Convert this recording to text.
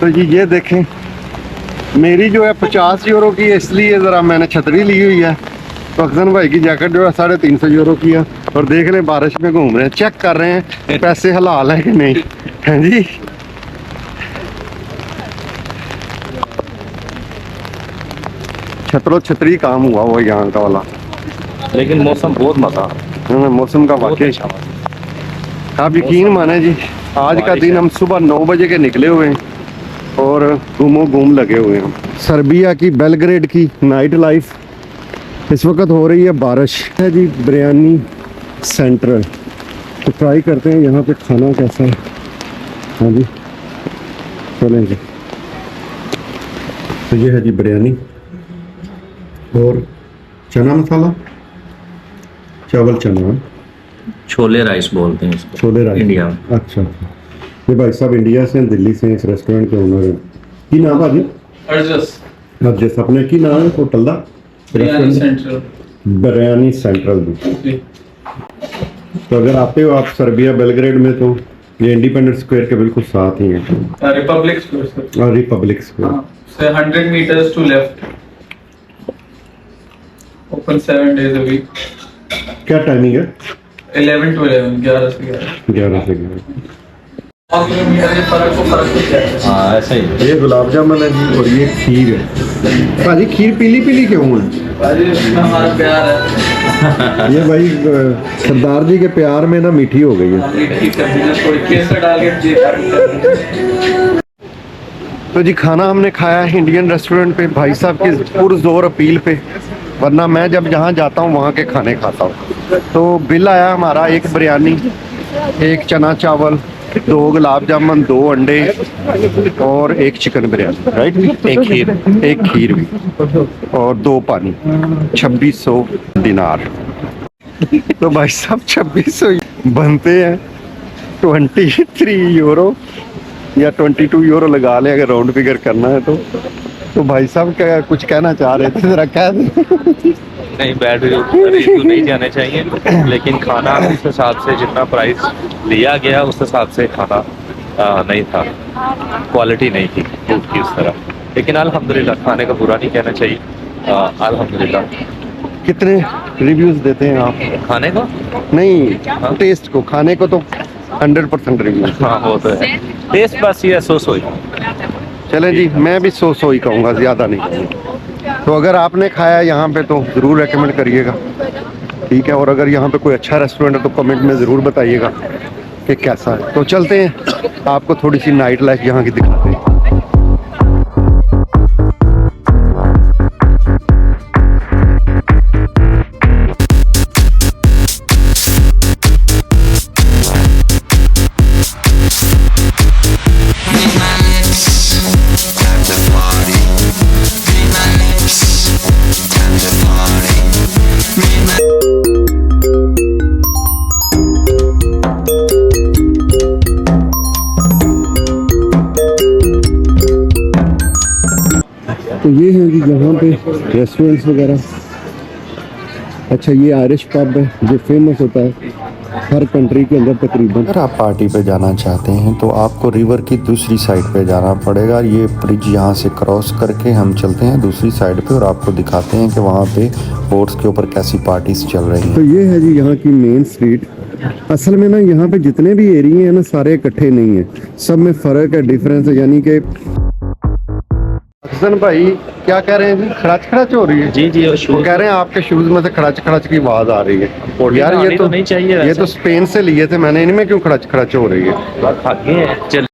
तो जी ये देखें, मेरी जो है 50 यूरो की है, इसलिए ज़रा मैंने छतरी ली हुई है। तो अफजन भाई की जैकेट जो है 350 यूरो की है। और देख लें बारिश में घूम रहे हैं, चेक कर रहे हैं पैसे हलाल है कि नहीं। हैं जी, छतरो छतरी काम हुआ वो यहाँ का वाला। लेकिन मौसम बहुत मजा, मौसम का वाकई आप यकीन माने जी, आज का दिन हम सुबह 9 बजे के निकले हुए हैं और घूम लगे हुए हैं। सर्बिया की बेलग्रेड की नाइट लाइफ, इस वक्त हो रही है बारिश है जी। बिरयानी सेंटर, तो ट्राई करते हैं यहाँ पे खाना कैसा है। हाँ जी चलें जी। तो ये है जी बिरयानी और चना मसाला, चावल चना, छोले राइस बोलते हैं इसको, छोले राइस इंडिया। अच्छा, ये भाई साहब इंडिया से, दिल्ली से, इस रेस्टोरेंट के ओनर हैं। की नाम भाजी? अर्जस। अपने की नाम है होटल का? बिरयानी सेंट्रल। बिरयानी सेंट्रल भी। तो अगर आते हो आप सर्बिया बेलग्रेड में, तो ये इंडिपेंडेंस स्क्वायर के बिल्कुल साथ ही है, रिपब्लिक स्क्वायर। और रिपब्लिक स्क्वायर से 100 meters to left, open 7 days a week। क्या टाइमिंग है? 11 to 11, 11 से 11। 11 से 11। किलोमीटर के फर्क को क्या है? हाँ ऐसा ही। ये गुलाब जामुन है जी और ये खीर है। भाजी खीर पीली पीली क्यों है? भाई इसमें हमारा प्यार है। ये भाई सरदार जी के प्यार में ना मीठी हो गई है। मीठी कर दी, थोड़ी केसर डाल के। तो जी खाना हमने खाया है इंडियन रेस्टोरेंट पे, भाई साहब की पुरजोर अपील पे, वरना मैं जब जहाँ जाता हूँ वहाँ के खाने खाता हूँ। तो बिल आया हमारा, एक बिरयानी, एक चना चावल, 2 गुलाब जामुन, 2 अंडे और 1 चिकन बिरयानी, राइट? एक खीर भी और 2 पानी, 2600 दिनार। तो भाई साहब 2600 बनते हैं 23 यूरो या 22 यूरो लगा लें अगर राउंड फिगर करना है तो भाई साहब क्या कुछ कहना चाह रहे थे, जरा कह दें। नहीं, बैड रिव्यू नहीं जाने चाहिए, लेकिन खाना उस हिसाब से जितना प्राइस लिया गया उस हिसाब से खाना नहीं था, क्वालिटी नहीं थी फूड की उस तरह। लेकिन अल्हम्दुलिल्लाह, खाने का बुरा नहीं कहना चाहिए, अल्हम्दुलिल्लाह। कितने रिव्यूज देते हैं आप खाने को? नहीं, टेस्ट को। खाने को तो 100% रिव्यू। हाँ वो तो है, टेस्ट बस ये सो ही। चलें जी, मैं भी 100 ही कहूँगा, ज़्यादा नहीं कहूँगा। तो अगर आपने खाया यहाँ पे तो ज़रूर रेकमेंड करिएगा, ठीक है? और अगर यहाँ पे कोई अच्छा रेस्टोरेंट है तो कमेंट में ज़रूर बताइएगा कि कैसा है। तो चलते हैं, आपको थोड़ी सी नाइट लाइफ यहाँ की दिखाते हैं। तो ये है जी यहाँ पे रेस्टोरेंट्स वगैरह। अच्छा, ये आयरिश पब है जो फेमस होता है हर कंट्री के अंदर तकरीबन। अगर आप पार्टी पे जाना चाहते हैं तो आपको रिवर की दूसरी साइड पे जाना पड़ेगा। ये ब्रिज यहाँ से क्रॉस करके हम चलते हैं दूसरी साइड पे और आपको दिखाते हैं कि वहाँ पे बोट्स के ऊपर कैसी पार्टीज चल रही हैं। तो ये है जी यहाँ की मेन स्ट्रीट। असल में ना यहाँ पे जितने भी एरिया हैं ना, सारे इकट्ठे नहीं है, सब में फ़र्क है, डिफरेंस है। यानी कि हसन भाई क्या कह रहे हैं जी? खड़ाच खड़ाच हो रही है? जी जी, वो कह रहे हैं आपके शूज में से खड़ाच खड़ाच की आवाज आ रही है। यार ये तो नहीं चाहिए, ये तो स्पेन से लिए थे मैंने, इनमें क्यों खड़ाच खड़ाच हो रही है? आगे चल